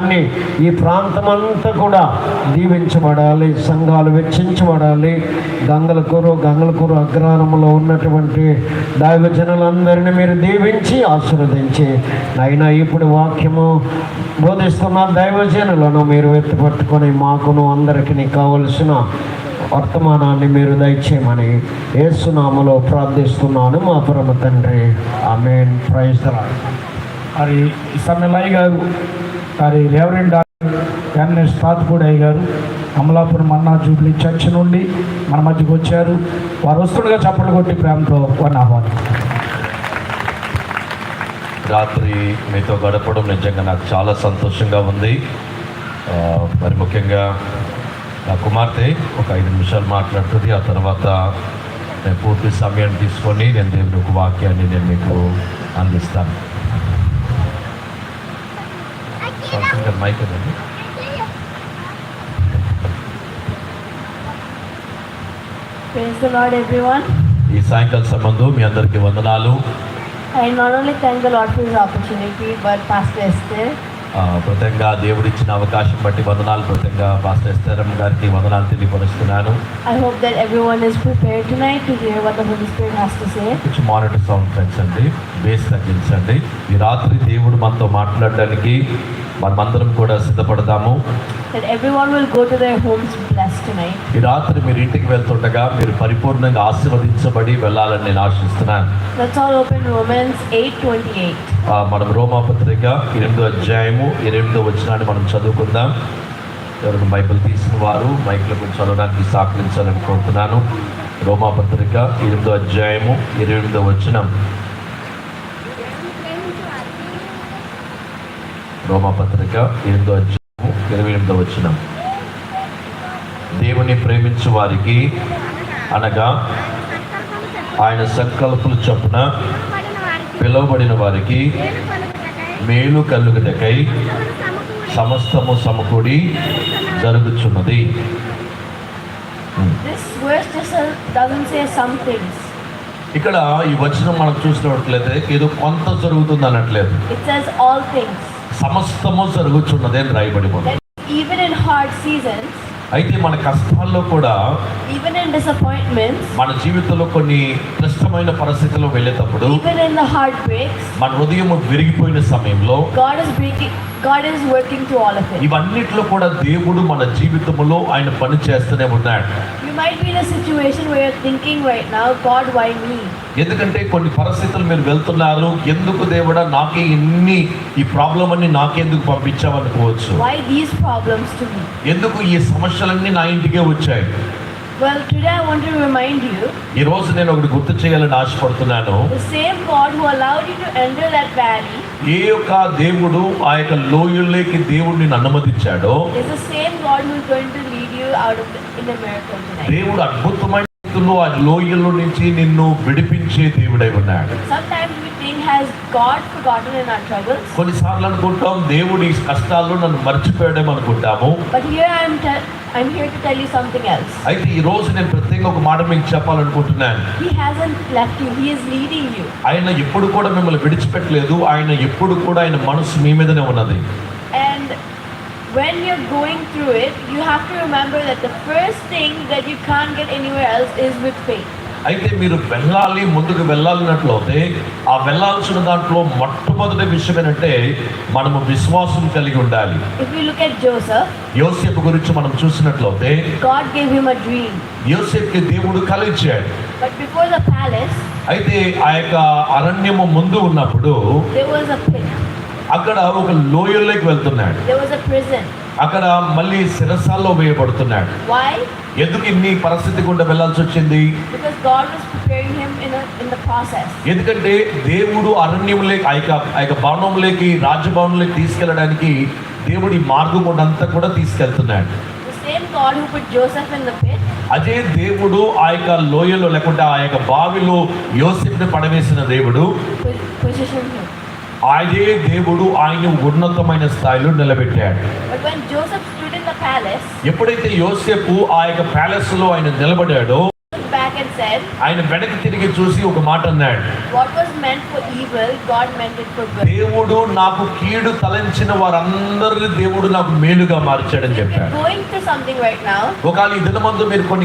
ఈ ప్రాంతమంతా కూడా దీవించబడాలి, సంఘాలు వెచ్చించబడాలి. గంగలకూరు అగ్రహారంలో ఉన్నటువంటి దైవజనులందరినీ మీరు దీవించి ఆశీర్వదించి నైనా ఇప్పుడు వాక్యము బోధిస్తున్న దైవజనులను మీరు ఎత్తిపట్టుకొని మాకును అందరికీ కావలసిన వర్తమానాన్ని మీరు దయచేయమని యేసు నామములో ప్రార్థిస్తున్నాను మా పరమ తండ్రి, ఆమేన్. Praise the lord. మరి సమలయ్య గారు, మరి రెవరెండ్ డాక్టర్ ఎన్ఎస్ తాతిపూడి గారు అమలాపురం మన్నా జూబ్లీ చర్చ్ నుండి మన మధ్యకు వచ్చారు. వారు వస్తుండగా చప్పట్లు కొట్టి ప్రేమతో వారిని ఆహ్వానం. రాత్రి మీతో గడపడం నిజంగా నాకు చాలా సంతోషంగా ఉంది. మరి ముఖ్యంగా నా కుమార్తె ఒక 5 నిమిషాలు మాట్లాడుతుంది. ఆ తర్వాత నేను పూర్తి సమయాన్ని తీసుకొని నేను దేవుని ఒక వాక్యాన్ని నేను మీకు అందిస్తాను. మైక్ అదండి. Praise the Lord, everyone. ఈ సాయంకాల సంబంధం మీ అందరికీ వందనాలు. I not only thank the Lord for his opportunity, but Pastor Esther. ప్రత్యేకంగా దేవుడిచ్చిన అవకాశం బట్టి వందనాలు. ప్రత్యేకంగా పాస్టర్ ఎస్తర్ గారికి వందనాలు తెలియపరుస్తున్నాను. I hope that everyone is prepared tonight to hear what the Holy Spirit has to say. కొంచెం మానిటర్ సౌండ్ పెంచండి, బేస్ తగ్గించండి. ఈ రాత్రి దేవుడు మనతో మాట్లాడడానికి మనమందరం కూడా సిద్ధపడతాము. That everyone will go to their homes blessed tonight. ఈ రాత్రి మీరు ఇంటికి వెళ్తుండగా మీరు పరిపూర్ణంగా ఆశీర్వదించబడి వెళ్ళాలని నేను ఆశిస్తున్నాను. Let's all open Romans 8:28. మనం రోమాపత్రిక 8వ అధ్యాయము 8వ వచనాన్ని మనం చదువుకుందాం. ఎవరైనా బైబిల్ తీసిన వారు మైక్లో కొంచెం చదవడానికి సహకరించాలని కోరుతున్నాను. రోమాపత్రిక 8వ అధ్యాయము 8వ వచనం. రోమాపత్రిక 8వ అధ్యాయము 28వ వచనం. దేవుని ప్రేమించు వారికి అనగా ఆయన సంకల్పముల చొప్పున పిలువబడిన వారికి మేలు కలుగుటకై సమస్తము సమకూడి జరుగుచున్నది. This verse just doesn't say some things. ఇక్కడ ఈ వచనం మనం చూసినట్లయితే ఏదో కొంత జరుగుతుంది అనట్లేదు. It says all things. సమస్తము జరుగుచున్నది అని రాయబడి ఉంది. Even in hard seasons, అయితే మన కష్టాల్లో కూడా, even in disappointments, మన జీవితంలో కొన్ని క్లిష్టమైన పరిస్థితుల్లో వెళ్ళేటప్పుడు, even in the heartbreaks, మన హృదయం విరిగిపోయిన సమయంలో God is working through all of it. ఇవన్నిట్లో కూడా దేవుడు మన జీవితంలో ఆయన పని చేస్తూనే ఉన్నాడు. You might be in a situation where you're thinking right now, God, why me? ఎందుకంటే కొన్ని పరిస్థితులు మీరు వెళ్తున్నారు, ఎందుకు దేవుడా నాకే ఈ ప్రాబ్లం అన్ని నాకెందుకు పంపించావనుకోవచ్చు. Why these problems to me? ఎందుకు ఈ సమస్యలన్నీ నా ఇంటికే వచ్చాయి. Well, today I want to remind you, ఈ రోజు నేను ఒకటి గుర్తు చేయాలని ఆశపడుతున్నాను. the same God who allowed you to enter that valley ఏ యొక్క దేవుడు ఆ యొక్క లోయల్లోకి దేవుడిని అనుమతించాడో, is the same God who is going to lead you out of in a miracle tonight. దేవుడు అద్భుతమైన రీతిలో ఆ లోయల్లో నుంచి నిన్ను విడిపించే దేవుడై ఉన్నాడు. Sometimes we think, has God forgotten in our troubles? కొన్నిసార్లు అనుకుంటాం దేవుడి కష్టాల్లో నన్ను మర్చిపోయాడేమో అనుకుంటాము. But here I'm here to tell you something else. అయితే ఈ రోజు నేను ప్రత్యేకంగా ఒక మాట మీకు చెప్పాలనుకుంటున్నాను. He hasn't left you. He is leading you. ఆయన ఎప్పుడు కూడా మిమ్మల్ని విడిచిపెట్టలేదు. ఆయన ఎప్పుడు కూడా ఆయన మనసు మీ మీదనే ఉన్నది. And when you're going through it, you have to remember that the first thing that you can't get anywhere else is with faith. అయితే మీరు వెళ్ళాలి, ముందుకు వెళ్ళాలన్నట్లయితే ఆ వెళ్ళాల్సిన దాంట్లో మొట్టమొదటి విషయం ఏంటంటే మనము విశ్వాసం కలిగి ఉండాలి. If we look at Joseph, యోసేపు గురించి మనం చూసినట్లయితే God gave him a dream. యోసేపుకి దేవుడు కలిగించాడు. But before the palace, అయితే ఆ యొక్క అరణ్యము ముందు ఉన్నప్పుడు there was a pit. అక్కడ ఒక లోయల్లోకి వెళ్తున్నాడు. There was a prison. అక్కడ మళ్ళీ శిరసాల్లో వేయబడుతున్నాడు. Why? ఎందుకు ఇన్ని పరిస్థితి గుండా వెళ్ళాల్సి వచ్చింది? Because God was preparing him in the process. ఎందుకంటే దేవుడు అరణ్యంలోకి ఆ యొక్క భవనంలోకి, రాజభవనంలోకి తీసుకెళ్ళడానికి దేవుడి మార్గం అంతా కూడా తీసుకెళ్తున్నాడు. The same God who put Joseph in the pit, అదే దేవుడు ఆ యొక్క లోయలో లేకుంటే ఆ యొక్క బావిలో యోసేపుని పడవేసిన దేవుడు, positioned him. అదే దేవుడు ఆయన ఉన్నతమైన స్థాయిలో నిలబెట్టాడు. But when Joseph stood in the palace, ఎప్పుడైతే యోసేపు ఆ యొక్క ప్యాలెస్ లో ఆయన నిలబడాడో, back and said, ఆయన వెనక్కి తిరిగి చూసి ఒక మాట అన్నాడు. what was meant for evil, God meant it for good. దేవుడు నాకు కీడు తలంచిన వారందరినీ దేవుడు నాకు మేలుగా మార్చాడని If చెప్పాడు. you're going through something right now, ఒకవేళ ఈ దినమందు మీరు కొన్ని